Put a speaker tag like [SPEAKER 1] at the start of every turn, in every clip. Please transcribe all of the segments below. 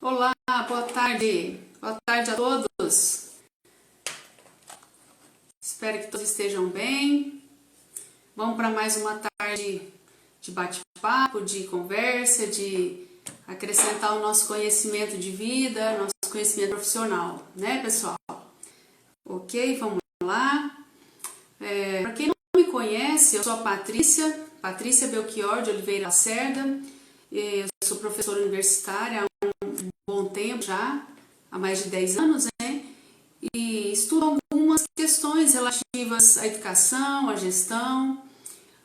[SPEAKER 1] Olá, boa tarde. Boa tarde a todos. Espero que todos estejam bem. Vamos para mais uma tarde de bate-papo, de conversa, de acrescentar o nosso conhecimento de vida, nosso conhecimento profissional, né, pessoal? Ok, vamos lá. Para quem não me conhece, eu sou a Patrícia Belchior de Oliveira Lacerda. Eu sou professora universitária há um bom tempo já, há mais de 10 anos, né? E estudo algumas questões relativas à educação, à gestão,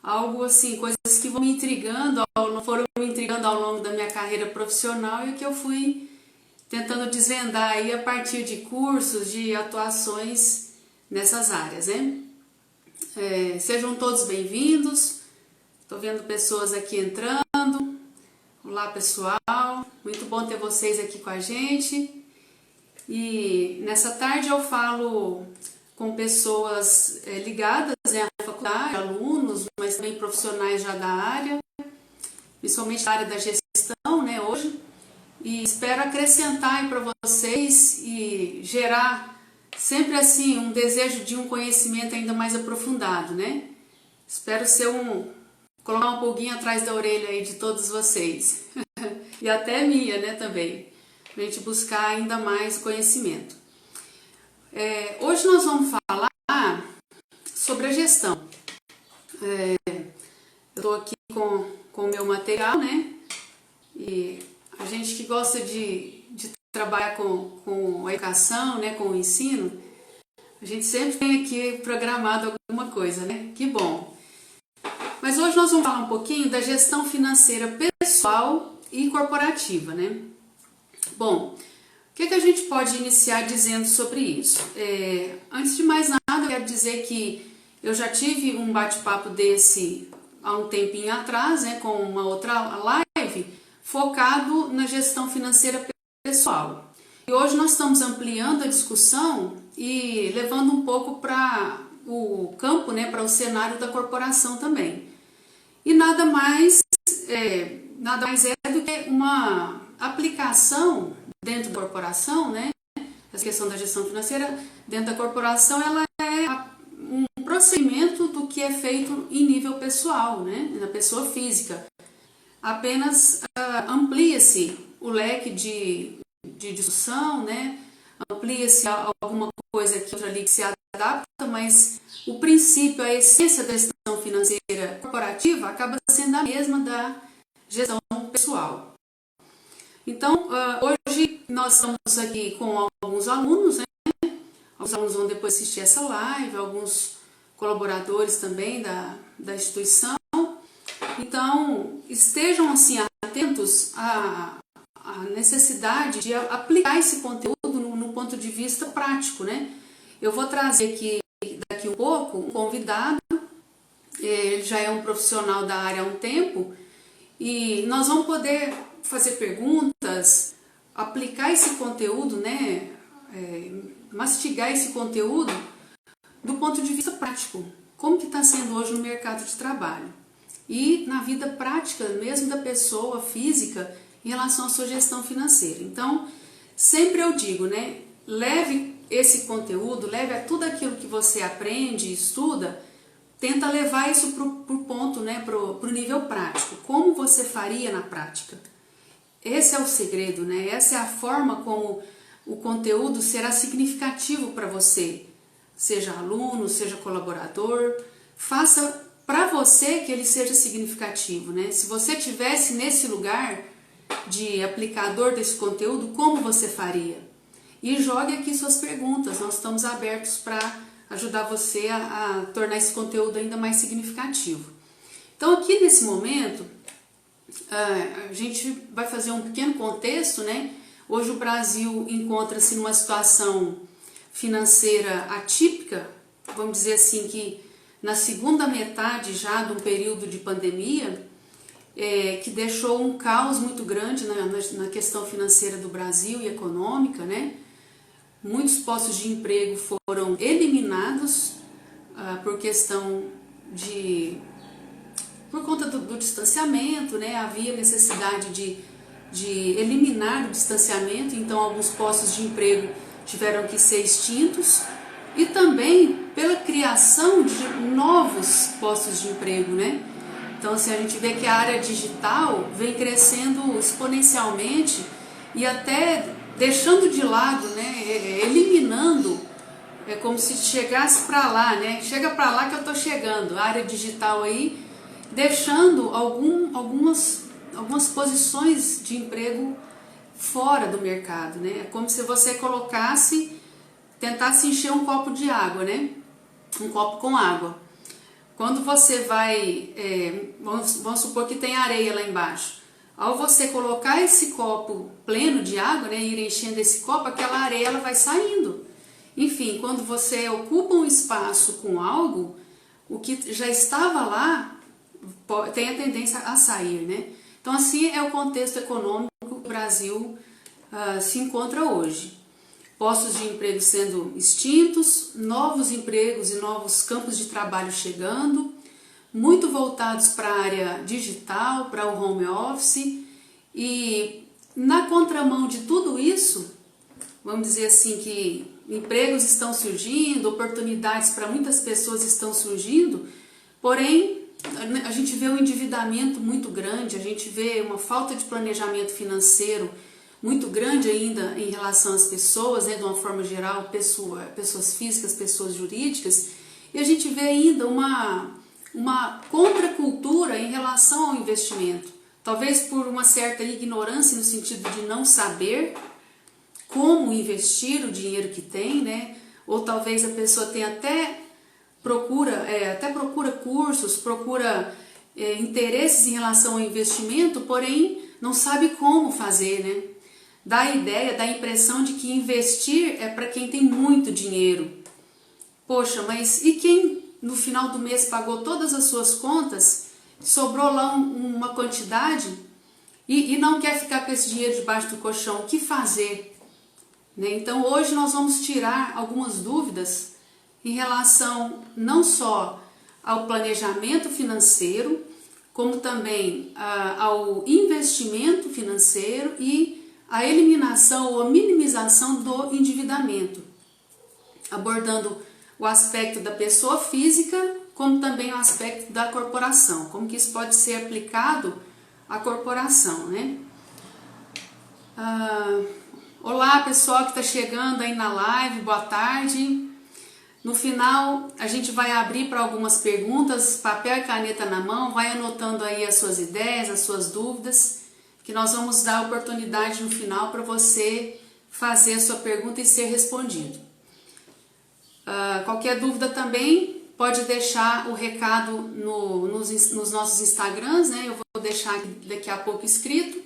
[SPEAKER 1] algo assim, coisas que vão me intrigando, foram me intrigando ao longo da minha carreira profissional e que eu fui tentando desvendar aí a partir de cursos, de atuações nessas áreas, né? Sejam todos bem-vindos. Estou vendo pessoas aqui entrando. Olá, pessoal. Muito bom ter vocês aqui com a gente. E nessa tarde eu falo com pessoas ligadas à faculdade, alunos, mas também profissionais já da área, principalmente da área da gestão, né, hoje. E espero acrescentar para vocês e gerar sempre assim um desejo de um conhecimento ainda mais aprofundado, né? Espero colocar um pouquinho atrás da orelha aí de todos vocês e até minha, né, também, pra gente buscar ainda mais conhecimento. Hoje nós vamos falar sobre a gestão. Eu estou aqui com o meu material, né, e a gente que gosta de trabalhar com a educação, né, com o ensino, a gente sempre tem aqui programado alguma coisa, né, que bom. Mas hoje nós vamos falar um pouquinho da gestão financeira pessoal e corporativa, né? Bom, o que a gente pode iniciar dizendo sobre isso? Antes de mais nada, eu quero dizer que eu já tive um bate-papo desse há um tempinho atrás, né, com uma outra live, focado na gestão financeira pessoal. E hoje nós estamos ampliando a discussão e levando um pouco para o campo, né, para o cenário da corporação também. E nada mais é do que uma aplicação dentro da corporação, né? Essa questão da gestão financeira dentro da corporação, ela é um procedimento do que é feito em nível pessoal, né? Na pessoa física. Apenas amplia-se o leque de discussão, né? Amplia-se alguma coisa aqui, outra ali que se adapta, mas o princípio, a essência da gestão financeira corporativa acaba sendo a mesma da gestão pessoal. Então, hoje nós estamos aqui com alguns alunos, né? Os alunos vão depois assistir essa live, alguns colaboradores também da instituição. Então, estejam assim atentos à necessidade de aplicar esse conteúdo no ponto de vista prático, né? Eu vou trazer aqui daqui um pouco um convidado, ele já é um profissional da área há um tempo e nós vamos poder fazer perguntas, aplicar esse conteúdo, né? Mastigar esse conteúdo do ponto de vista prático, como que está sendo hoje no mercado de trabalho e na vida prática mesmo da pessoa física em relação à sua gestão financeira. Então, sempre eu digo, né? Leve esse conteúdo, leve a tudo aquilo que você aprende e estuda, tenta levar isso para o ponto, né, para o nível prático. Como você faria na prática? Esse é o segredo, né? Essa é a forma como o conteúdo será significativo para você, seja aluno, seja colaborador. Faça para você que ele seja significativo, né? Se você estivesse nesse lugar de aplicador desse conteúdo, como você faria? E jogue aqui suas perguntas, nós estamos abertos para ajudar você a tornar esse conteúdo ainda mais significativo. Então aqui nesse momento, a gente vai fazer um pequeno contexto, né? Hoje o Brasil encontra-se numa situação financeira atípica, vamos dizer assim que na segunda metade já de um período de pandemia, que deixou um caos muito grande na questão financeira do Brasil e econômica, né? Muitos postos de emprego foram eliminados por conta do distanciamento, né? Havia necessidade de de eliminar o distanciamento, então alguns postos de emprego tiveram que ser extintos, e também pela criação de novos postos de emprego, né? Então, assim, a gente vê que a área digital vem crescendo exponencialmente e até deixando de lado, né, eliminando, é como se chegasse para lá, né? Chega para lá que eu estou chegando, a área digital aí, deixando algumas posições de emprego fora do mercado, né? É como se você tentasse encher um copo de água, né? Um copo com água. Quando você vai, vamos supor que tem areia lá embaixo. Ao você colocar esse copo pleno de água, né, ir enchendo esse copo, aquela areia ela vai saindo. Enfim, quando você ocupa um espaço com algo, o que já estava lá tem a tendência a sair, né? Então, assim é o contexto econômico que o Brasil se encontra hoje. Postos de emprego sendo extintos, novos empregos e novos campos de trabalho chegando, muito voltados para a área digital, para o home office, e na contramão de tudo isso, vamos dizer assim que empregos estão surgindo, oportunidades para muitas pessoas estão surgindo, porém a gente vê um endividamento muito grande, a gente vê uma falta de planejamento financeiro muito grande ainda em relação às pessoas, né, de uma forma geral, pessoas físicas, pessoas jurídicas, e a gente vê ainda uma contracultura em relação ao investimento, talvez por uma certa ignorância no sentido de não saber como investir o dinheiro que tem, né, ou talvez a pessoa tenha até procura cursos, procura interesses em relação ao investimento, porém não sabe como fazer, né? Dá a ideia, dá a impressão de que investir é para quem tem muito dinheiro. Poxa, mas e quem no final do mês pagou todas as suas contas, sobrou lá uma quantidade e não quer ficar com esse dinheiro debaixo do colchão? O que fazer? Né? Então hoje nós vamos tirar algumas dúvidas em relação não só ao planejamento financeiro, como também ao investimento financeiro e a eliminação ou a minimização do endividamento, abordando o aspecto da pessoa física, como também o aspecto da corporação, como que isso pode ser aplicado à corporação, né? Olá, pessoal que está chegando aí na live, boa tarde. No final, a gente vai abrir para algumas perguntas, papel e caneta na mão, vai anotando aí as suas ideias, as suas dúvidas, que nós vamos dar a oportunidade no final para você fazer a sua pergunta e ser respondido. Qualquer dúvida também pode deixar o recado nos nossos Instagrams, né? Eu vou deixar daqui a pouco escrito.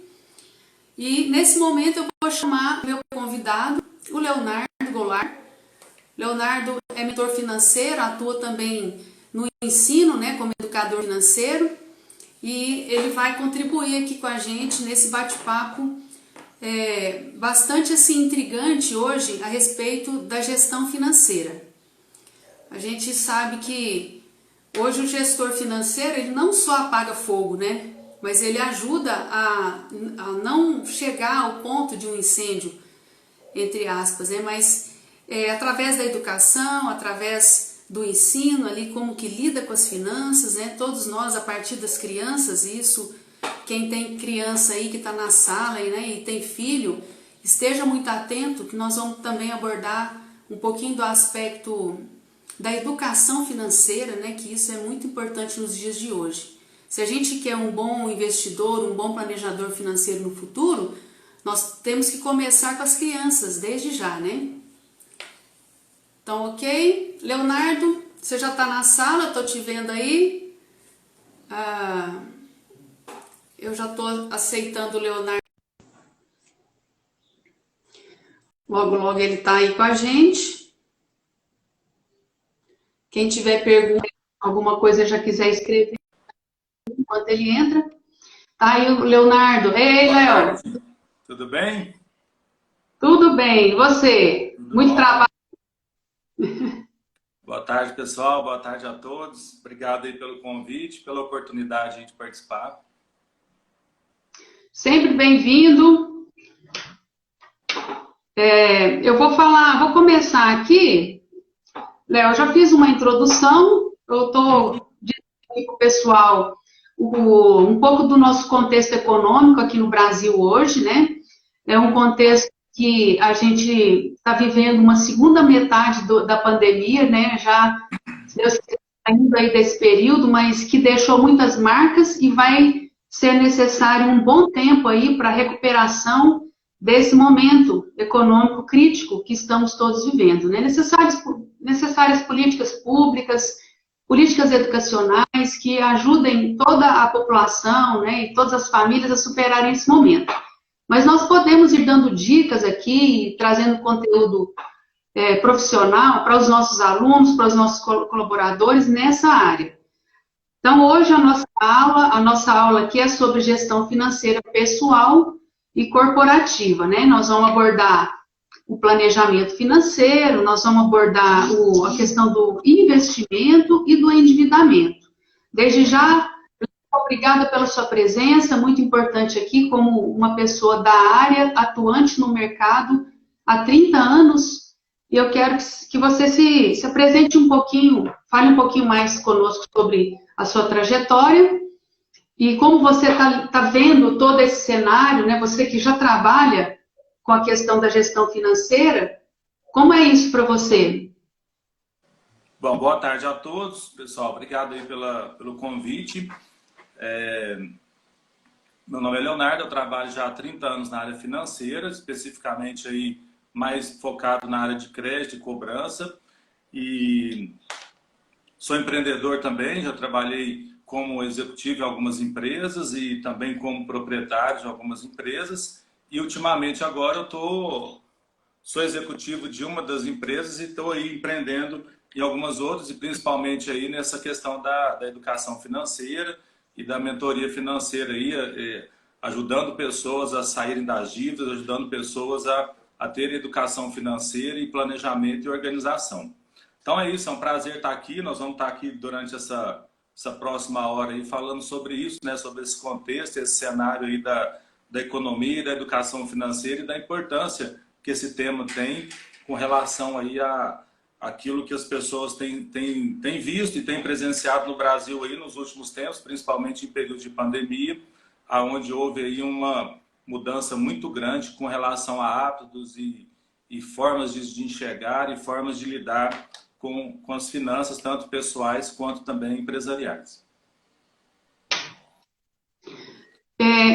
[SPEAKER 1] E nesse momento eu vou chamar meu convidado, o Leonardo Goulart. Leonardo é mentor financeiro, atua também no ensino, né, como educador financeiro, e ele vai contribuir aqui com a gente nesse bate-papo bastante assim intrigante hoje a respeito da gestão financeira. A gente sabe que hoje o gestor financeiro ele não só apaga fogo, né, mas ele ajuda a não chegar ao ponto de um incêndio, entre aspas, né, mas através da educação, através do ensino ali, como que lida com as finanças, né? Todos nós, a partir das crianças, isso, quem tem criança aí que está na sala né, e tem filho, esteja muito atento, que nós vamos também abordar um pouquinho do aspecto da educação financeira, né? Que isso é muito importante nos dias de hoje. Se a gente quer um bom investidor, um bom planejador financeiro no futuro, nós temos que começar com as crianças, desde já, né? Então, ok? Leonardo, você já está na sala, estou te vendo aí. Eu já estou aceitando o Leonardo. Logo, logo ele está aí com a gente. Quem tiver pergunta, alguma coisa já quiser escrever enquanto ele entra. Tá aí o Leonardo. Ei, Léo.
[SPEAKER 2] Tudo bem?
[SPEAKER 1] Tudo bem. E você?
[SPEAKER 2] Tudo
[SPEAKER 1] Muito
[SPEAKER 2] bom.
[SPEAKER 1] trabalho.
[SPEAKER 2] Boa tarde, pessoal. Boa tarde a todos. Obrigado aí pelo convite, pela oportunidade de participar.
[SPEAKER 1] Sempre bem-vindo. Eu vou começar aqui. Léo, eu já fiz uma introdução, eu estou dizendo para o pessoal um pouco do nosso contexto econômico aqui no Brasil hoje, né? É um contexto que a gente está vivendo uma segunda metade da pandemia, né? Já, se Deus quiser, saindo aí desse período, mas que deixou muitas marcas e vai ser necessário um bom tempo aí para a recuperação desse momento econômico crítico que estamos todos vivendo, né? Necessárias políticas públicas, políticas educacionais que ajudem toda a população, né, e todas as famílias a superarem esse momento. Mas nós podemos ir dando dicas aqui, trazendo conteúdo profissional para os nossos alunos, para os nossos colaboradores nessa área. Então, hoje a nossa aula aqui é sobre gestão financeira pessoal e corporativa, né? Nós vamos abordar o planejamento financeiro, nós vamos abordar a questão do investimento e do endividamento. Desde já, obrigada pela sua presença, muito importante aqui, como uma pessoa da área, atuante no mercado há 30 anos, e eu quero que você se apresente um pouquinho, fale um pouquinho mais conosco sobre a sua trajetória e como você está vendo todo esse cenário, né? Você que já trabalha com a questão da gestão financeira, como é isso para você?
[SPEAKER 2] Bom, boa tarde a todos, pessoal. Obrigado aí pelo convite. Meu nome é Leonardo, eu trabalho já há 30 anos na área financeira, especificamente aí mais focado na área de crédito e cobrança. E sou empreendedor também, já trabalhei como executivo em algumas empresas e também como proprietário de algumas empresas. E ultimamente agora eu sou executivo de uma das empresas e estou aí empreendendo em algumas outras, e principalmente aí nessa questão da educação financeira e da mentoria financeira aí, ajudando pessoas a saírem das dívidas, ajudando pessoas a terem educação financeira e planejamento e organização. Então é isso, é um prazer estar aqui. Nós vamos estar aqui durante essa próxima hora aí falando sobre isso, né, sobre esse contexto, esse cenário aí da economia, da educação financeira e da importância que esse tema tem com relação aí aquilo que as pessoas têm visto e têm presenciado no Brasil aí nos últimos tempos, principalmente em período de pandemia, onde houve aí uma mudança muito grande com relação a hábitos e formas de enxergar e formas de lidar com as finanças, tanto pessoais quanto também empresariais.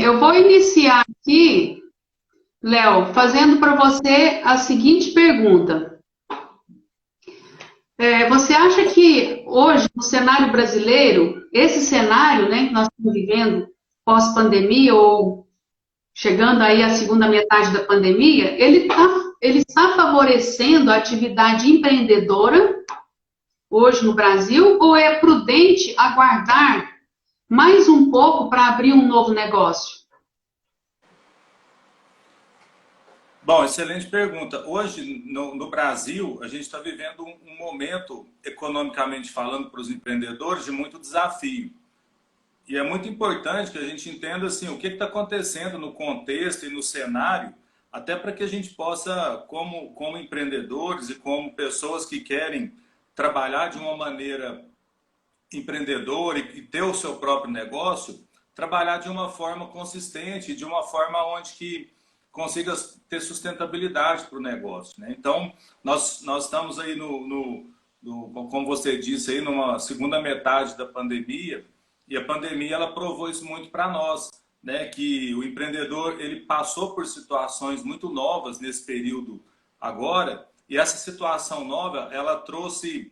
[SPEAKER 1] Eu vou iniciar aqui, Léo, fazendo para você a seguinte pergunta. Você acha que hoje, no cenário brasileiro, esse cenário, né, que nós estamos vivendo pós-pandemia ou chegando aí à segunda metade da pandemia, ele está favorecendo a atividade empreendedora hoje no Brasil, ou é prudente aguardar mais um pouco para abrir um novo negócio?
[SPEAKER 2] Bom, excelente pergunta. Hoje, no Brasil, a gente está vivendo um momento, economicamente falando, para os empreendedores, de muito desafio. E é muito importante que a gente entenda assim, o que está acontecendo no contexto e no cenário, até para que a gente possa, como empreendedores e como pessoas que querem trabalhar de uma maneira empreendedora e ter o seu próprio negócio, trabalhar de uma forma consistente, de uma forma onde que consiga ter sustentabilidade para o negócio, né? Então, nós estamos aí como você disse, aí numa segunda metade da pandemia, e a pandemia ela provou isso muito para nós, né? Que o empreendedor ele passou por situações muito novas nesse período agora, e essa situação nova ela trouxe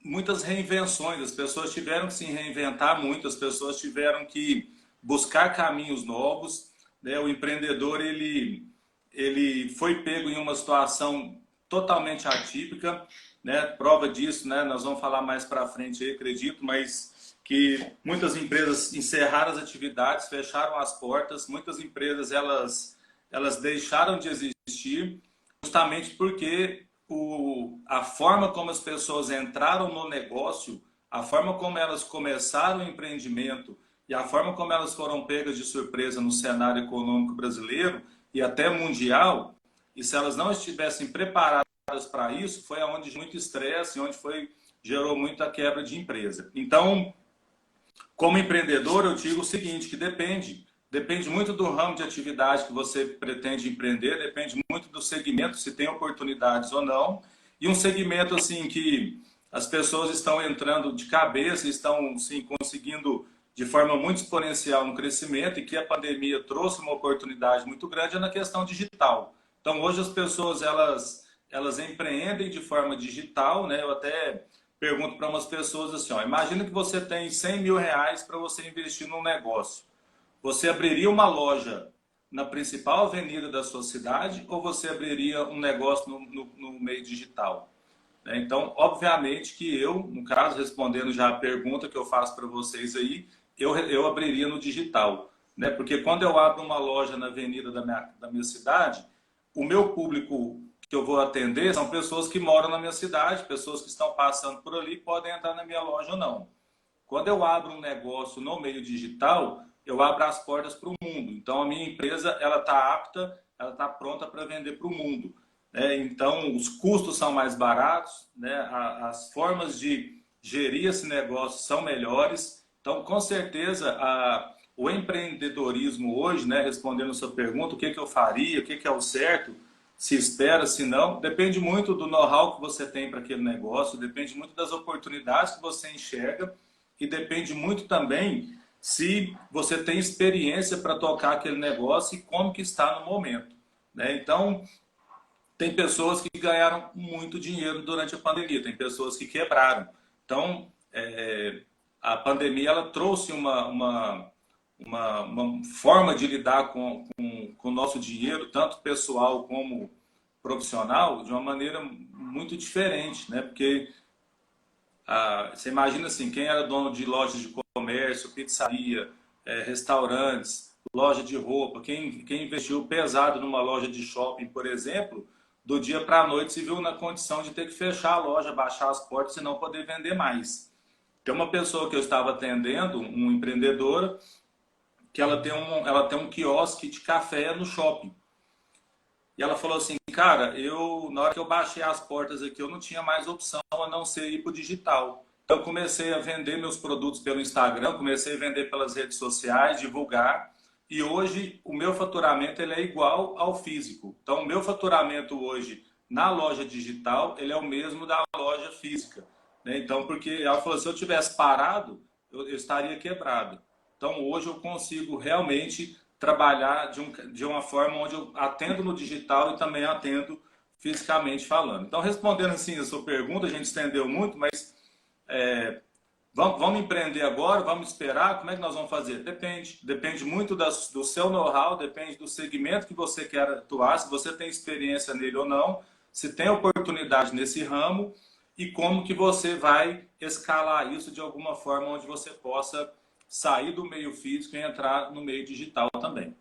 [SPEAKER 2] muitas reinvenções. As pessoas tiveram que se reinventar muito, as pessoas tiveram que buscar caminhos novos, né? O empreendedor ele foi pego em uma situação totalmente atípica, né? Prova disso, né? Nós vamos falar mais para frente aí, acredito, mas que muitas empresas encerraram as atividades, fecharam as portas, muitas empresas elas deixaram de existir justamente porque a forma como as pessoas entraram no negócio, a forma como elas começaram o empreendimento e a forma como elas foram pegas de surpresa no cenário econômico brasileiro e até mundial, e se elas não estivessem preparadas para isso, foi onde muito estresse, onde gerou muita quebra de empresa. Então, como empreendedor, eu digo o seguinte, que depende muito do ramo de atividade que você pretende empreender, depende muito do segmento, se tem oportunidades ou não, e um segmento assim que as pessoas estão entrando de cabeça, estão sim, conseguindo de forma muito exponencial um crescimento e que a pandemia trouxe uma oportunidade muito grande é na questão digital. Então, hoje as pessoas, elas empreendem de forma digital, né? Eu até pergunto para umas pessoas assim, ó, imagina que você tem 100 mil reais para você investir num negócio. Você abriria uma loja na principal avenida da sua cidade ou você abriria um negócio no meio digital? Então, obviamente que eu, no caso, respondendo já a pergunta que eu faço para vocês aí, eu abriria no digital, né? Porque quando eu abro uma loja na avenida da minha cidade, o meu público que eu vou atender são pessoas que moram na minha cidade, pessoas que estão passando por ali, podem entrar na minha loja ou não. Quando eu abro um negócio no meio digital, eu abro as portas para o mundo. Então, a minha empresa ela está apta, ela está pronta para vender para o mundo. Então, os custos são mais baratos, né? As formas de gerir esse negócio são melhores. Então, com certeza, o empreendedorismo hoje, né, respondendo a sua pergunta, o que eu faria, o que é o certo, se espera, se não, depende muito do know-how que você tem para aquele negócio, depende muito das oportunidades que você enxerga e depende muito também se você tem experiência para tocar aquele negócio e como que está no momento, né? Então, tem pessoas que ganharam muito dinheiro durante a pandemia, tem pessoas que quebraram. Então, a pandemia ela trouxe uma forma de lidar com o nosso dinheiro, tanto pessoal como profissional, de uma maneira muito diferente, né? Porque você imagina assim, quem era dono de lojas de comércio, pizzaria, restaurantes, loja de roupa, quem investiu pesado numa loja de shopping, por exemplo, do dia para a noite se viu na condição de ter que fechar a loja, baixar as portas e não poder vender mais. Tem uma pessoa que eu estava atendendo, uma empreendedora, que ela tem um quiosque de café no shopping. E ela falou assim, cara, na hora que eu baixei as portas aqui, eu não tinha mais opção a não ser ir para o digital. Então, eu comecei a vender meus produtos pelo Instagram, comecei a vender pelas redes sociais, divulgar. E hoje, o meu faturamento ele é igual ao físico. Então, o meu faturamento hoje na loja digital, ele é o mesmo da loja física, né? Então, porque ela falou, se eu tivesse parado, eu estaria quebrado. Então, hoje eu consigo realmente trabalhar de uma forma onde eu atendo no digital e também atendo fisicamente falando. Então, respondendo assim a sua pergunta, a gente estendeu muito, mas vamos empreender agora, vamos esperar, como é que nós vamos fazer? Depende muito do seu know-how, depende do segmento que você quer atuar, se você tem experiência nele ou não, se tem oportunidade nesse ramo e como que você vai escalar isso de alguma forma onde você possa sair do meio físico e entrar no meio digital também.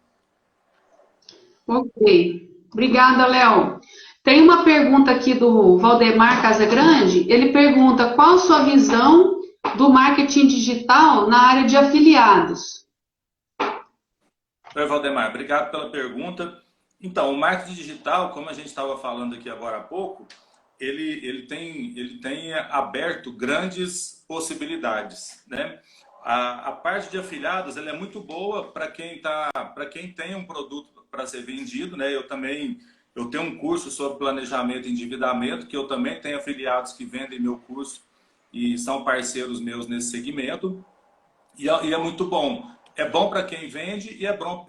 [SPEAKER 1] Ok. Obrigada, Léo. Tem uma pergunta aqui do Valdemar Casagrande. Ele pergunta qual a sua visão do marketing digital na área de afiliados?
[SPEAKER 2] Oi, Valdemar. Obrigado pela pergunta. Então, o marketing digital, como a gente estava falando aqui agora há pouco, ele tem aberto grandes possibilidades, né? A parte de afiliados ela é muito boa para quem tem um produto para ser vendido, né? Eu tenho um curso sobre planejamento e endividamento, que eu também tenho afiliados que vendem meu curso e são parceiros meus nesse segmento. E é muito bom. É bom para quem vende e é bom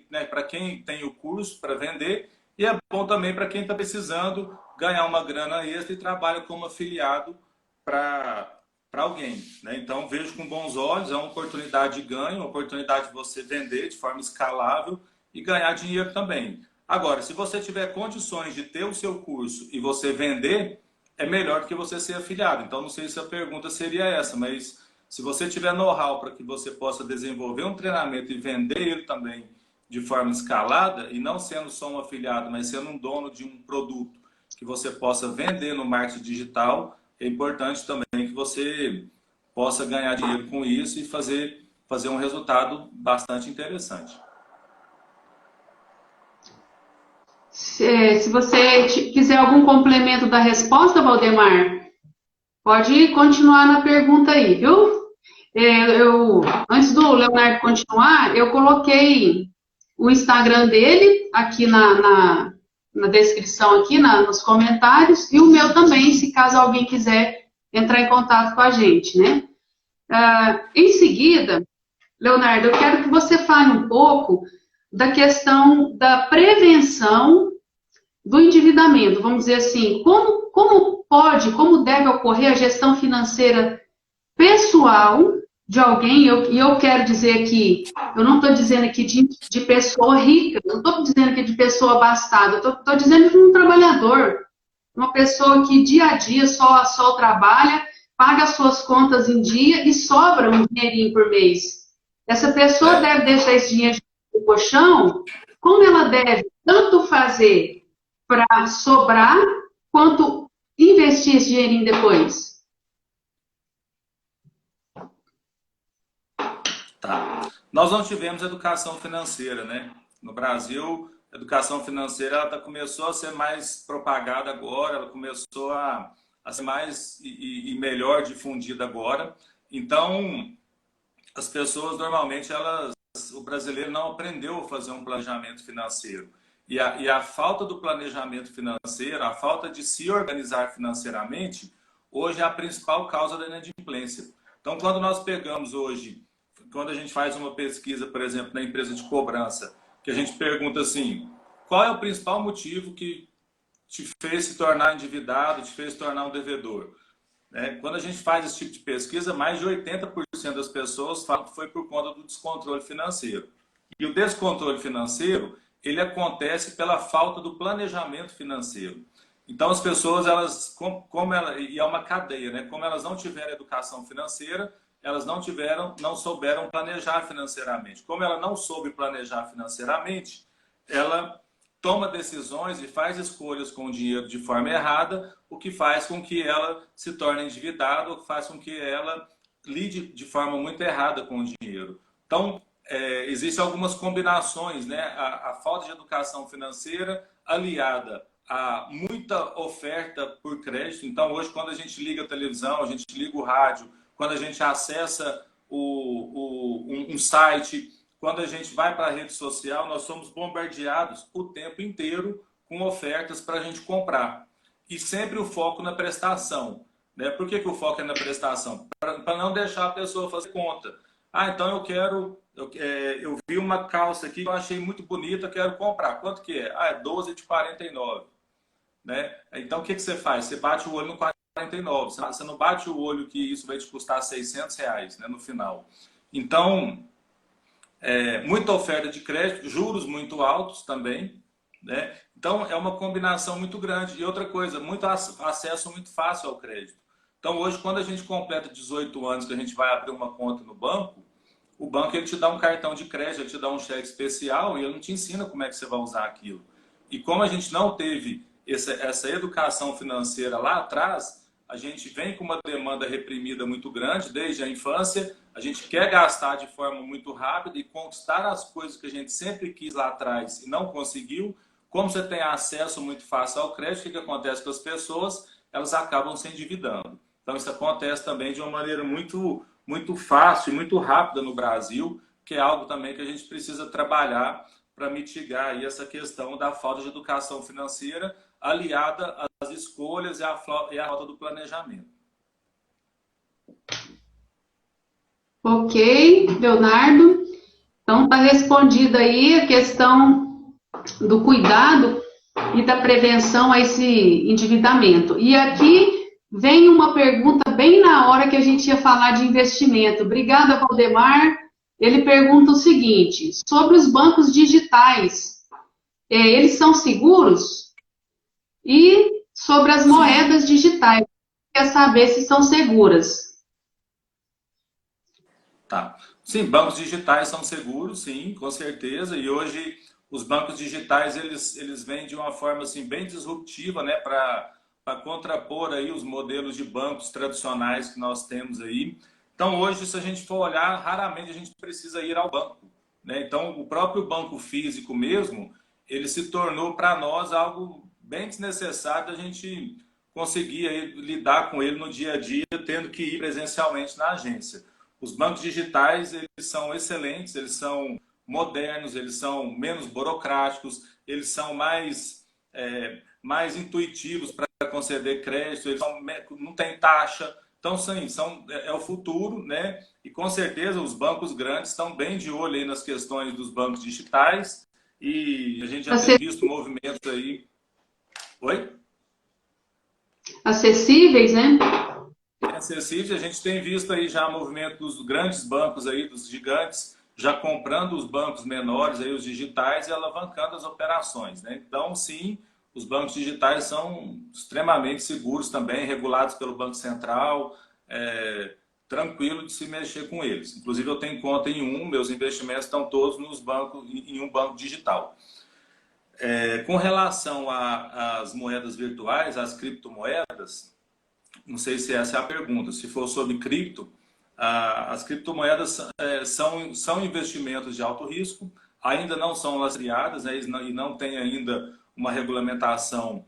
[SPEAKER 2] né, para quem tem o curso para vender e é bom também para quem está precisando ganhar uma grana extra e trabalha como afiliado para alguém, né? Então, vejo com bons olhos, é uma oportunidade de ganho, uma oportunidade de você vender de forma escalável e ganhar dinheiro também. Agora, se você tiver condições de ter o seu curso e você vender, é melhor do que você ser afiliado. Então, não sei se a pergunta seria essa, mas se você tiver know-how para que você possa desenvolver um treinamento e vender ele também de forma escalada, e não sendo só um afiliado, mas sendo um dono de um produto que você possa vender no marketing digital, é importante também que você possa ganhar dinheiro com isso e fazer fazer um resultado bastante interessante.
[SPEAKER 1] Se você quiser algum complemento da resposta, Valdemar, pode continuar na pergunta aí, viu? Antes do Leonardo continuar, eu coloquei o Instagram dele aqui na descrição, aqui nos comentários, e o meu também, se caso alguém quiser entrar em contato com a gente, né? Em seguida, Leonardo, eu quero que você fale um pouco da questão da prevenção do endividamento. Vamos dizer assim, como deve ocorrer a gestão financeira pessoal de alguém, e eu quero dizer que, eu não estou dizendo aqui de pessoa rica, não estou dizendo aqui de pessoa abastada, estou dizendo de um trabalhador, uma pessoa que dia a dia só trabalha, paga as suas contas em dia e sobra um dinheirinho por mês. Essa pessoa deve deixar esse dinheiro no colchão, como ela deve tanto fazer para sobrar, quanto investir esse dinheirinho depois?
[SPEAKER 2] Tá. Nós não tivemos educação financeira, né? No Brasil, a educação financeira ela começou a ser mais propagada agora, ela começou a ser mais e melhor difundida agora. Então, as pessoas normalmente, o brasileiro não aprendeu a fazer um planejamento financeiro. E a falta do planejamento financeiro, a falta de se organizar financeiramente, hoje é a principal causa da inadimplência. Então, quando nós pegamos hoje, quando a gente faz uma pesquisa, por exemplo, na empresa de cobrança, que a gente pergunta assim, qual é o principal motivo que te fez se tornar endividado, te fez se tornar um devedor? Quando a gente faz esse tipo de pesquisa, mais de 80% das pessoas falam que foi por conta do descontrole financeiro. E o descontrole financeiro, ele acontece pela falta do planejamento financeiro. Então as pessoas, e é uma cadeia, né? Como elas não tiveram educação financeira, elas não souberam planejar financeiramente. Como ela não soube planejar financeiramente, ela toma decisões e faz escolhas com o dinheiro de forma errada, o que faz com que ela se torne endividada, o que faz com que ela lide de forma muito errada com o dinheiro. Então, existem algumas combinações, né? A falta de educação financeira aliada a muita oferta por crédito. Então, hoje, quando a gente liga a televisão, a gente liga o rádio, quando a gente acessa um site, quando a gente vai para a rede social, nós somos bombardeados o tempo inteiro com ofertas para a gente comprar. E sempre o foco na prestação. Né? Por que o foco é na prestação? Para não deixar a pessoa fazer conta. Então eu vi uma calça aqui que eu achei muito bonita, quero comprar. Quanto que é? É 12 de 49. Né? Então o que você faz? Você bate o olho no 49. Você não bate o olho que isso vai te custar R$600, né, no final. Então, muita oferta de crédito, juros muito altos também, né? Então é uma combinação muito grande. E outra coisa, muito acesso muito fácil ao crédito. Então hoje, quando a gente completa 18 anos, que a gente vai abrir uma conta no banco, o banco ele te dá um cartão de crédito, ele te dá um cheque especial e ele não te ensina como é que você vai usar aquilo. E como a gente não teve essa educação financeira lá atrás, a gente vem com uma demanda reprimida muito grande desde a infância, a gente quer gastar de forma muito rápida e conquistar as coisas que a gente sempre quis lá atrás e não conseguiu. Como você tem acesso muito fácil ao crédito, o que acontece com as pessoas? Elas acabam se endividando. Então isso acontece também de uma maneira muito, muito fácil e muito rápida no Brasil, que é algo também que a gente precisa trabalhar para mitigar aí essa questão da falta de educação financeira aliada às escolhas e à falta do planejamento.
[SPEAKER 1] Ok, Leonardo. Então está respondida aí a questão do cuidado e da prevenção a esse endividamento. E aqui vem uma pergunta bem na hora que a gente ia falar de investimento. Obrigada, Valdemar. Ele pergunta o seguinte, sobre os bancos digitais, eles são seguros? E sobre as moedas digitais, quer saber se são seguras?
[SPEAKER 2] Tá. Sim, bancos digitais são seguros, sim, com certeza. E hoje os bancos digitais eles vêm de uma forma assim bem disruptiva, né, para contrapor aí os modelos de bancos tradicionais que nós temos aí. Então, hoje, se a gente for olhar, raramente a gente precisa ir ao banco, né? Então, o próprio banco físico mesmo, ele se tornou para nós algo bem desnecessário da gente conseguir aí lidar com ele no dia a dia, tendo que ir presencialmente na agência. Os bancos digitais, eles são excelentes, eles são modernos, eles são menos burocráticos, eles são mais intuitivos para conceder crédito, eles não tem taxa. Então, sim, é o futuro, né? E com certeza os bancos grandes estão bem de olho aí nas questões dos bancos digitais e a gente já tem visto movimentos aí. Oi?
[SPEAKER 1] Acessíveis, né?
[SPEAKER 2] Acessíveis, a gente tem visto aí já movimento dos grandes bancos aí, dos gigantes, já comprando os bancos menores, aí, os digitais, e alavancando as operações, né? Então, sim, os bancos digitais são extremamente seguros também, regulados pelo Banco Central, tranquilo de se mexer com eles. Inclusive, eu tenho conta em meus investimentos estão todos em um banco digital. Com relação às moedas virtuais, às criptomoedas, não sei se essa é a pergunta, se for sobre cripto, as criptomoedas são investimentos de alto risco, ainda não são lastreadas, né, e não tem ainda uma regulamentação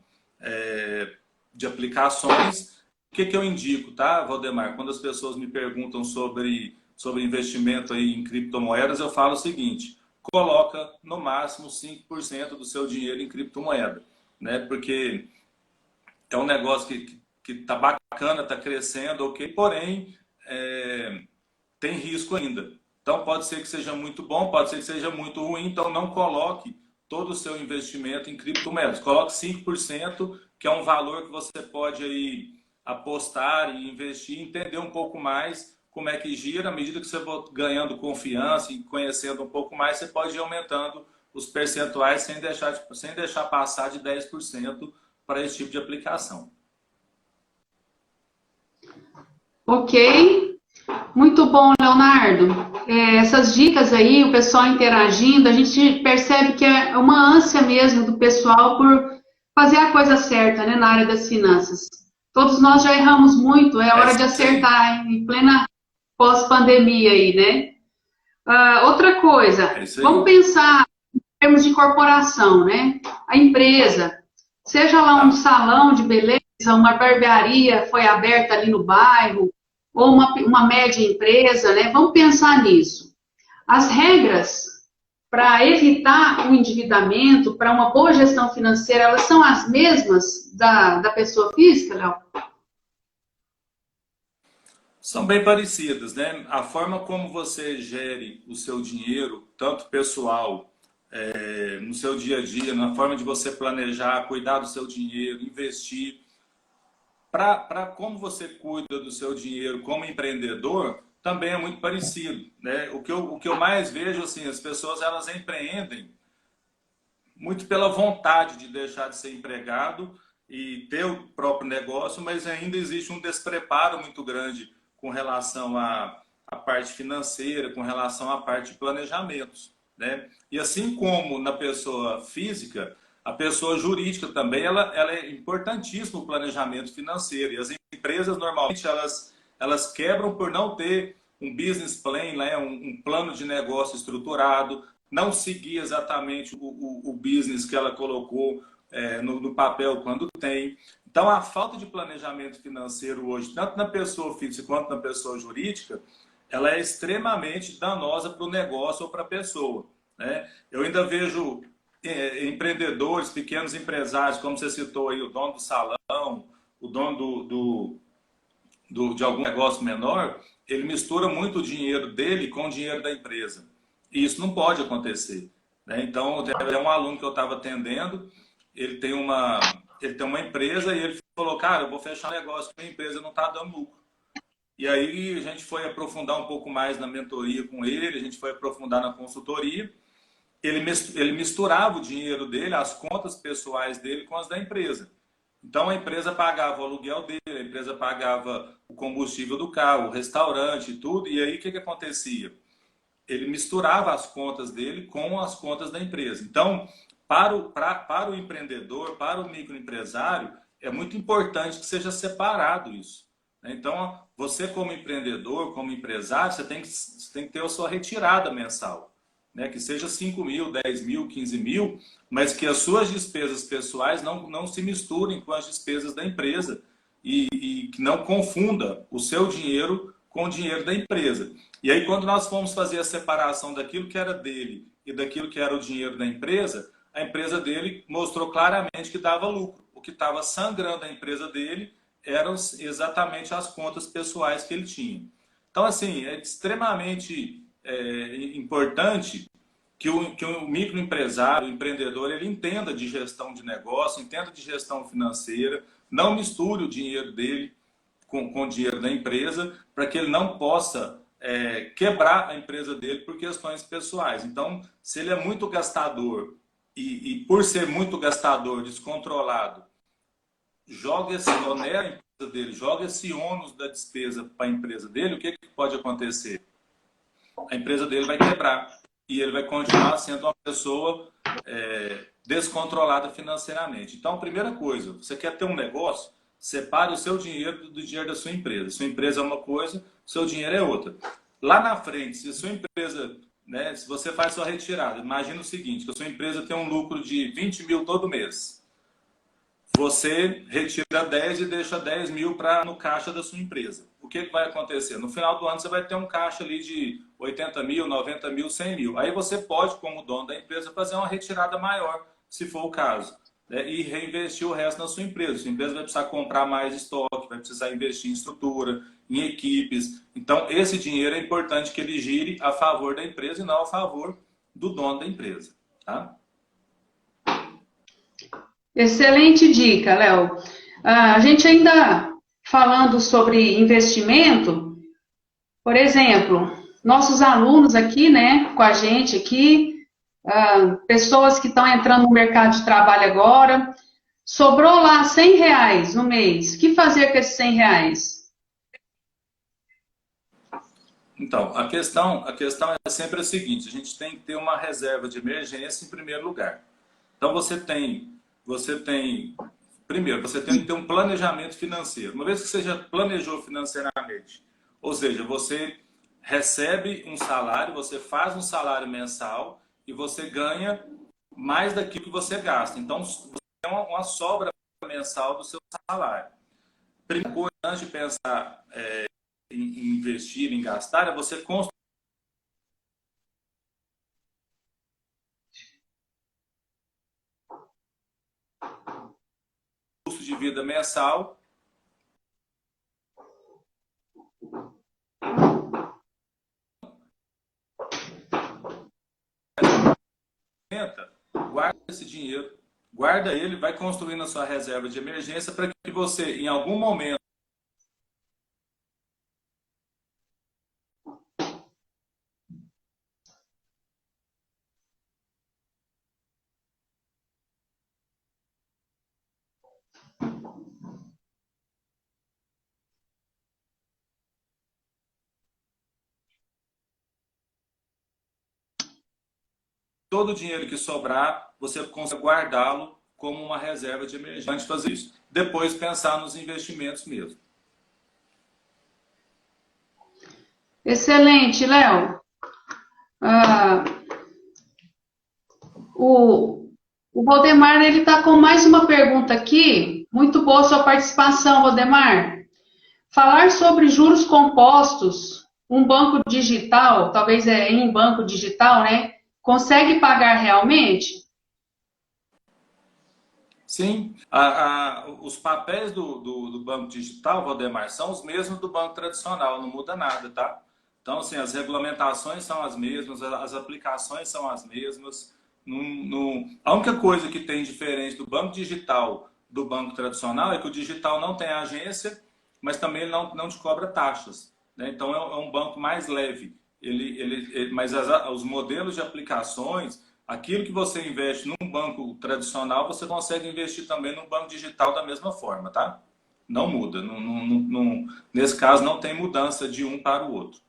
[SPEAKER 2] de aplicações. O que eu indico, tá, Valdemar? Quando as pessoas me perguntam sobre investimento aí em criptomoedas, eu falo o seguinte: coloca no máximo 5% do seu dinheiro em criptomoeda, né? Porque é um negócio que está bacana, está crescendo, ok, porém tem risco ainda. Então pode ser que seja muito bom, pode ser que seja muito ruim, então não coloque todo o seu investimento em criptomoedas. Coloque 5%, que é um valor que você pode aí apostar e investir, entender um pouco mais como é que gira. À medida que você for ganhando confiança e conhecendo um pouco mais, você pode ir aumentando os percentuais sem deixar passar de 10% para esse tipo de aplicação.
[SPEAKER 1] Ok, muito bom, Leonardo. Essas dicas aí, o pessoal interagindo, a gente percebe que é uma ânsia mesmo do pessoal por fazer a coisa certa, né, na área das finanças. Todos nós já erramos muito, é hora de acertar, em plena pós-pandemia aí, né? Outra coisa, vamos pensar em termos de corporação, né? A empresa, seja lá um salão de beleza, uma barbearia foi aberta ali no bairro, ou uma média empresa, né? Vamos pensar nisso. As regras para evitar o endividamento, para uma boa gestão financeira, elas são as mesmas da pessoa física, Léo?
[SPEAKER 2] São bem parecidas, né? A forma como você gere o seu dinheiro, tanto pessoal, no seu dia a dia, na forma de você planejar, cuidar do seu dinheiro, investir, para como você cuida do seu dinheiro como empreendedor, também é muito parecido, né? O que eu mais vejo, assim, as pessoas elas empreendem muito pela vontade de deixar de ser empregado e ter o próprio negócio, mas ainda existe um despreparo muito grande com relação à parte financeira, com relação à parte de planejamentos, né? E assim como na pessoa física, a pessoa jurídica também ela é importantíssima o planejamento financeiro. E as empresas normalmente elas quebram por não ter um business plan, né? um plano de negócio estruturado, não seguir exatamente o business que ela colocou no papel quando tem. Então, a falta de planejamento financeiro hoje, tanto na pessoa física quanto na pessoa jurídica, ela é extremamente danosa para o negócio ou para a pessoa, né? Eu ainda vejo empreendedores, pequenos empresários, como você citou aí, o dono do salão, o dono de algum negócio menor, ele mistura muito o dinheiro dele com o dinheiro da empresa. E isso não pode acontecer, né? Então, tem um aluno que eu estava atendendo, ele tem uma empresa e ele falou, cara, eu vou fechar um negócio que a minha empresa não está dando lucro. E aí a gente foi aprofundar um pouco mais na mentoria com ele, a gente foi aprofundar na consultoria. Ele misturava o dinheiro dele, as contas pessoais dele com as da empresa. Então a empresa pagava o aluguel dele, a empresa pagava o combustível do carro, o restaurante e tudo. E aí o que acontecia? Ele misturava as contas dele com as contas da empresa. Então, para o empreendedor, para o microempresário, é muito importante que seja separado isso, Então, você como empreendedor, como empresário, você tem que ter a sua retirada mensal, né? Que seja 5 mil, 10 mil, 15 mil, mas que as suas despesas pessoais não se misturem com as despesas da empresa e que não confunda o seu dinheiro com o dinheiro da empresa. E aí, quando nós fomos fazer a separação daquilo que era dele e daquilo que era o dinheiro da empresa, a empresa dele mostrou claramente que dava lucro. O que estava sangrando a empresa dele eram exatamente as contas pessoais que ele tinha. Então, assim, é extremamente importante que o microempresário, o empreendedor, ele entenda de gestão de negócio, entenda de gestão financeira, não misture o dinheiro dele com o dinheiro da empresa, para que ele não possa quebrar a empresa dele por questões pessoais. Então, se ele é muito gastador e por ser muito gastador, descontrolado, joga esse onera a empresa dele, joga esse ônus da despesa para a empresa dele, o que pode acontecer? A empresa dele vai quebrar e ele vai continuar sendo uma pessoa descontrolada financeiramente. Então, a primeira coisa, você quer ter um negócio, separe o seu dinheiro do dinheiro da sua empresa. Sua empresa é uma coisa, seu dinheiro é outra. Lá na frente, se a sua empresa, né, se você faz sua retirada, imagina o seguinte, que a sua empresa tem um lucro de 20 mil todo mês. Você retira 10 e deixa 10 mil no caixa da sua empresa. O que vai acontecer? No final do ano você vai ter um caixa ali de 80 mil, 90 mil, 100 mil. Aí você pode, como dono da empresa, fazer uma retirada maior, se for o caso, né? E reinvestir o resto na sua empresa. Sua empresa vai precisar comprar mais estoque, vai precisar investir em estrutura, em equipes. Então, esse dinheiro é importante que ele gire a favor da empresa e não a favor do dono da empresa. Tá?
[SPEAKER 1] Excelente dica, Léo. A gente ainda falando sobre investimento, por exemplo, nossos alunos aqui, né, com a gente aqui, pessoas que estão entrando no mercado de trabalho agora, sobrou lá R$100 no mês. O que fazer com esses R$100?
[SPEAKER 2] Então, a questão é sempre a seguinte, a gente tem que ter uma reserva de emergência em primeiro lugar. Então, primeiro, você tem que ter um planejamento financeiro. Uma vez que você já planejou financeiramente, ou seja, você recebe um salário, você faz um salário mensal e você ganha mais daquilo que você gasta. Então, você tem uma sobra mensal do seu salário. Primeira coisa, antes de pensar em investir, em gastar, é você construir custo de vida mensal. Guarda esse dinheiro, guarda ele, vai construindo a sua reserva de emergência para que você, em algum momento, todo o dinheiro que sobrar, você consegue guardá-lo como uma reserva de emergência. Antes de fazer isso. Depois pensar nos investimentos mesmo.
[SPEAKER 1] Excelente, Léo. O Valdemar, ele está com mais uma pergunta aqui. Muito boa sua participação, Valdemar. Falar sobre juros compostos, um banco digital, talvez em banco digital, né? Consegue pagar realmente?
[SPEAKER 2] Sim, os papéis do banco digital, Valdemar, são os mesmos do banco tradicional, não muda nada, tá? Então, assim, as regulamentações são as mesmas, as aplicações são as mesmas. A única coisa que tem diferente do banco digital do banco tradicional é que o digital não tem agência, mas também ele não te cobra taxas, né? Então, é um banco mais leve. Mas os modelos de aplicações, aquilo que você investe num banco tradicional, você consegue investir também num banco digital da mesma forma, tá? Não muda. Nesse caso, não tem mudança de um para o outro.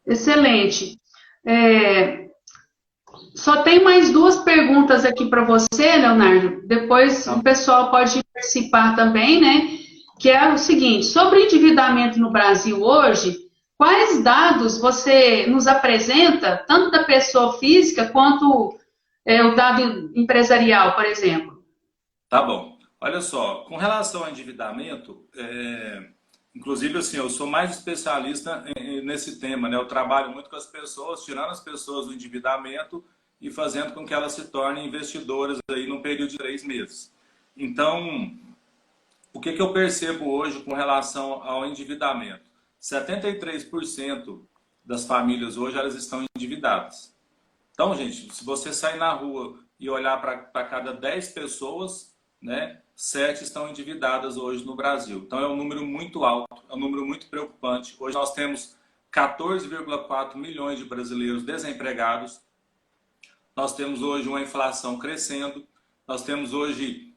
[SPEAKER 1] Excelente. Só tem mais duas perguntas aqui para você, Leonardo. Depois
[SPEAKER 2] Tá?
[SPEAKER 1] o pessoal pode participar também, né? Que é o seguinte: sobre o endividamento no Brasil hoje, quais dados você nos apresenta, tanto da pessoa física quanto o dado empresarial, por exemplo?
[SPEAKER 2] Tá bom. Olha só, com relação ao endividamento, inclusive assim, eu sou mais especialista nesse tema, né? Eu trabalho muito com as pessoas, tirando as pessoas do endividamento e fazendo com que elas se tornem investidoras aí num período de 3 meses. Então, o que eu percebo hoje com relação ao endividamento? 73% das famílias hoje elas estão endividadas. Então, gente, se você sair na rua e olhar para cada 10 pessoas, né, 7 estão endividadas hoje no Brasil. Então, é um número muito alto, é um número muito preocupante. Hoje nós temos 14,4 milhões de brasileiros desempregados. Nós temos hoje uma inflação crescendo. Nós temos hoje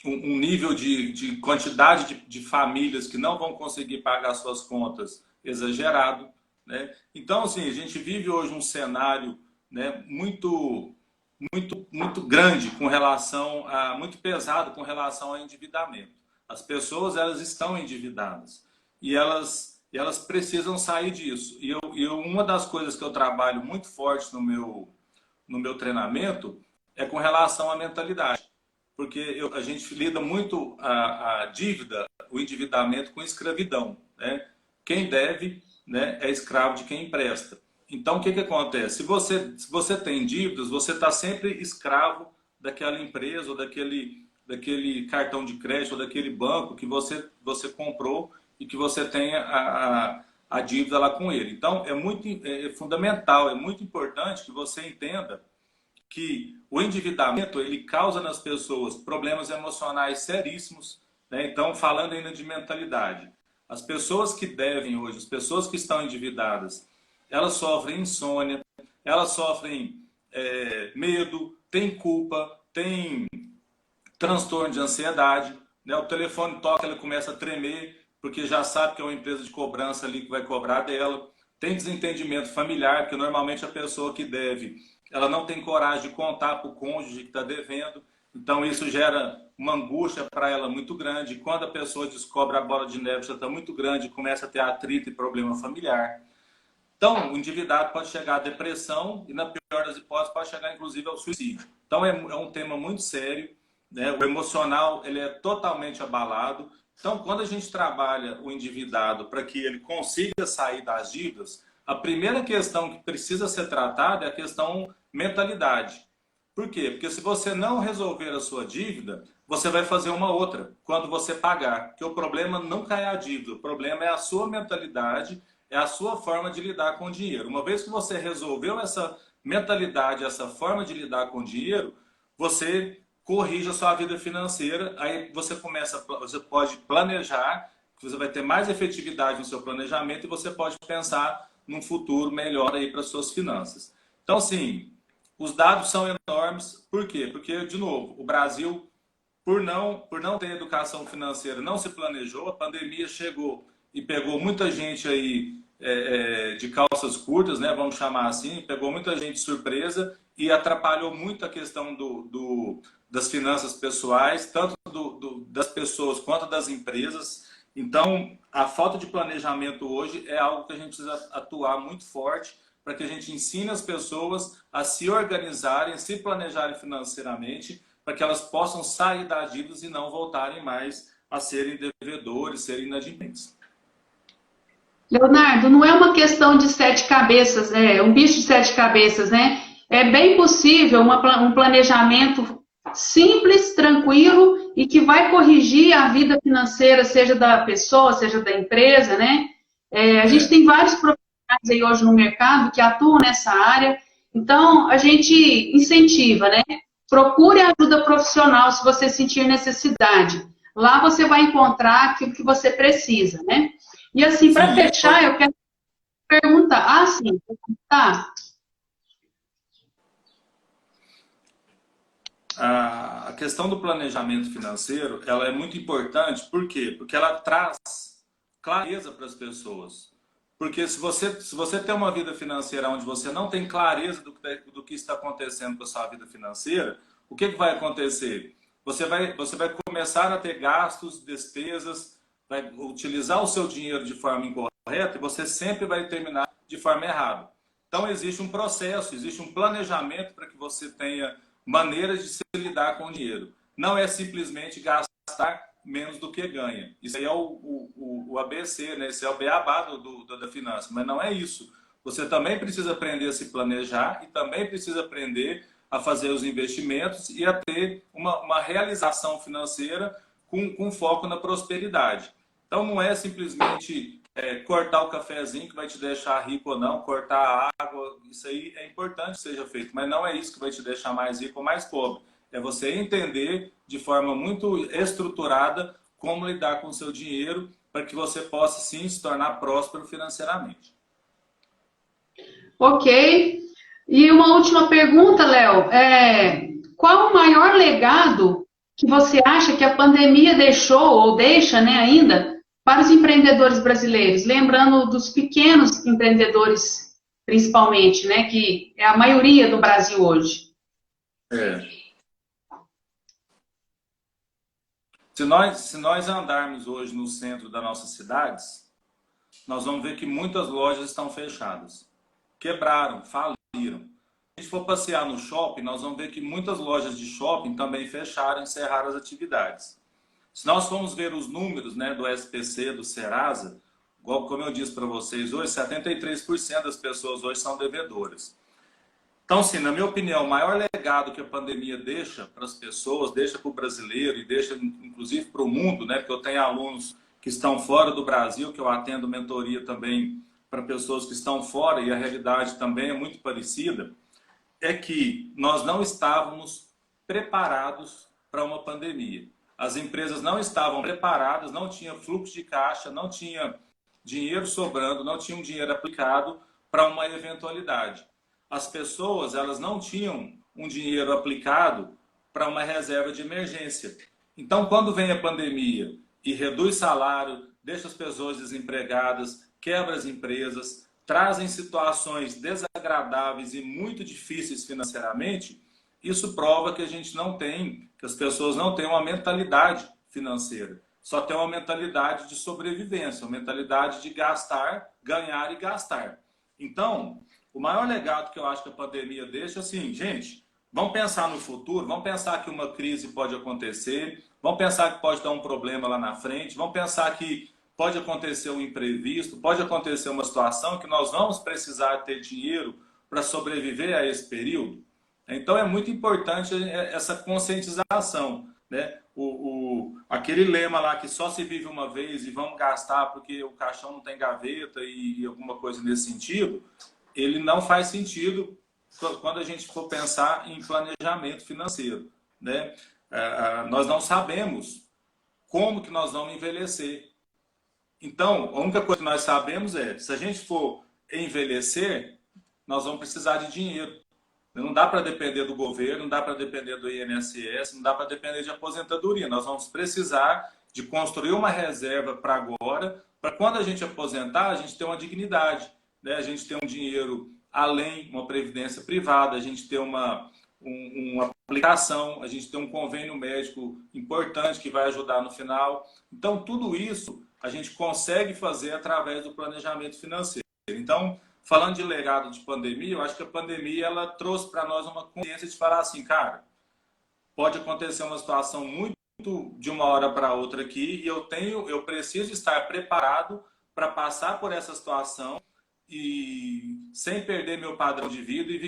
[SPEAKER 2] um nível de quantidade de famílias que não vão conseguir pagar suas contas exagerado, né? Então, assim, a gente vive hoje um cenário, né, muito grande com relação a, muito pesado com relação ao endividamento. As pessoas, elas estão endividadas e elas precisam sair disso. E uma das coisas que eu trabalho muito forte no meu treinamento é com relação à mentalidade. Porque a gente lida muito a dívida, o endividamento com escravidão, né? Quem deve, né, é escravo de quem empresta. Então, o que acontece? Se você tem dívidas, você está sempre escravo daquela empresa ou daquele cartão de crédito ou daquele banco que você comprou e que você tem a dívida lá com ele. Então, é fundamental, é muito importante que você entenda que o endividamento ele causa nas pessoas problemas emocionais seríssimos, né? Então, falando ainda de mentalidade, as pessoas que devem hoje, as pessoas que estão endividadas, elas sofrem insônia, elas sofrem medo, têm culpa, têm transtorno de ansiedade, né? O telefone toca, ela começa a tremer, porque já sabe que é uma empresa de cobrança ali que vai cobrar dela. Tem desentendimento familiar, porque normalmente a pessoa que deve, ela não tem coragem de contar para o cônjuge que está devendo. Então isso gera uma angústia para ela muito grande. Quando a pessoa descobre a bola de neve já está muito grande, começa a ter atrito e problema familiar. Então, o endividado pode chegar à depressão e, na pior das hipóteses, pode chegar inclusive ao suicídio. Então, é um tema muito sério, né? O emocional ele é totalmente abalado. Então, quando a gente trabalha o endividado para que ele consiga sair das dívidas, a primeira questão que precisa ser tratada é a questão mentalidade. Por quê? Porque se você não resolver a sua dívida, você vai fazer uma outra quando você pagar. Porque o problema nunca é a dívida, o problema é a sua mentalidade, é a sua forma de lidar com o dinheiro. Uma vez que você resolveu essa mentalidade, essa forma de lidar com o dinheiro, você corrige a sua vida financeira, aí você pode planejar, você vai ter mais efetividade no seu planejamento e você pode pensar num futuro melhor aí para suas finanças. Então, assim, os dados são enormes. Por quê? Porque, de novo, o Brasil, por não ter educação financeira, não se planejou, a pandemia chegou e pegou muita gente aí de calças curtas, né, vamos chamar assim, pegou muita gente de surpresa e atrapalhou muito a questão das finanças pessoais, tanto das pessoas quanto das empresas. Então, a falta de planejamento hoje é algo que a gente precisa atuar muito forte para que a gente ensine as pessoas a se organizarem, se planejarem financeiramente, para que elas possam sair das dívidas e não voltarem mais a serem devedores, serem inadimplentes.
[SPEAKER 1] Leonardo, não é uma questão de sete cabeças, um bicho de sete cabeças, né? É bem possível um planejamento simples, tranquilo e que vai corrigir a vida financeira, seja da pessoa, seja da empresa, né? A gente tem vários profissionais aí hoje no mercado que atuam nessa área, então a gente incentiva, né? Procure ajuda profissional se você sentir necessidade. Lá você vai encontrar aquilo que você precisa, né? E assim, para fechar, eu quero perguntar. Ah, sim, tá.
[SPEAKER 2] A questão do planejamento financeiro, ela é muito importante, por quê? Porque ela traz clareza para as pessoas. Porque se você tem uma vida financeira onde você não tem clareza do que está acontecendo com a sua vida financeira, o que vai acontecer? Você vai começar a ter gastos, despesas, vai utilizar o seu dinheiro de forma incorreta e você sempre vai terminar de forma errada. Então existe um processo, existe um planejamento para que você tenha maneiras de se lidar com o dinheiro. Não é simplesmente gastar menos do que ganha. Isso aí é o ABC, né? Esse é o beabá da finança, mas não é isso. Você também precisa aprender a se planejar e também precisa aprender a fazer os investimentos e a ter uma realização financeira com foco na prosperidade. Então não é simplesmente cortar o cafezinho que vai te deixar rico ou não, cortar a água, isso aí é importante que seja feito, mas não é isso que vai te deixar mais rico ou mais pobre. É você entender de forma muito estruturada como lidar com o seu dinheiro para que você possa, sim, se tornar próspero financeiramente.
[SPEAKER 1] Ok. E uma última pergunta, Léo. Qual o maior legado que você acha que a pandemia deixou ou deixa, né, ainda para os empreendedores brasileiros? Lembrando dos pequenos empreendedores, principalmente, né, que é a maioria do Brasil hoje.
[SPEAKER 2] Se nós andarmos hoje no centro das nossas cidades, nós vamos ver que muitas lojas estão fechadas. Quebraram, faliram. Se a gente for passear no shopping, nós vamos ver que muitas lojas de shopping também fecharam, encerraram as atividades. Se nós formos ver os números, né, do SPC, do Serasa, como eu disse para vocês hoje, 73% das pessoas hoje são devedoras. Então, sim, na minha opinião, o maior legado que a pandemia deixa para as pessoas, deixa para o brasileiro e deixa, inclusive, para o mundo, né? Porque eu tenho alunos que estão fora do Brasil, que eu atendo mentoria também para pessoas que estão fora e a realidade também é muito parecida, é que nós não estávamos preparados para uma pandemia. As empresas não estavam preparadas, não tinha fluxo de caixa, não tinha dinheiro sobrando, não tinha um dinheiro aplicado para uma eventualidade. As pessoas, elas não tinham um dinheiro aplicado para uma reserva de emergência. Então, quando vem a pandemia e reduz salário, deixa as pessoas desempregadas, quebra as empresas, trazem situações desagradáveis e muito difíceis financeiramente, isso prova que a gente não tem, que as pessoas não têm uma mentalidade financeira. Só tem uma mentalidade de sobrevivência, uma mentalidade de gastar, ganhar e gastar. Então, o maior legado que eu acho que a pandemia deixa é assim, gente, vamos pensar no futuro, vamos pensar que uma crise pode acontecer, vamos pensar que pode dar um problema lá na frente, vamos pensar que pode acontecer um imprevisto, pode acontecer uma situação que nós vamos precisar ter dinheiro para sobreviver a esse período. Então é muito importante essa conscientização, né? Aquele lema lá que só se vive uma vez e vamos gastar porque o caixão não tem gaveta e alguma coisa nesse sentido, ele não faz sentido quando a gente for pensar em planejamento financeiro, né? Nós não sabemos como que nós vamos envelhecer. Então, a única coisa que nós sabemos é, se a gente for envelhecer, nós vamos precisar de dinheiro. Não dá para depender do governo, não dá para depender do INSS, não dá para depender de aposentadoria. Nós vamos precisar de construir uma reserva para agora, para quando a gente aposentar, a gente ter uma dignidade, né? A gente ter um dinheiro além, uma previdência privada, a gente ter uma aplicação, a gente ter um convênio médico importante que vai ajudar no final. Então, tudo isso a gente consegue fazer através do planejamento financeiro. Então, falando de legado de pandemia, eu acho que a pandemia ela trouxe para nós uma consciência de falar assim, cara, pode acontecer uma situação muito de uma hora para outra aqui e eu preciso estar preparado para passar por essa situação e sem perder meu padrão de vida e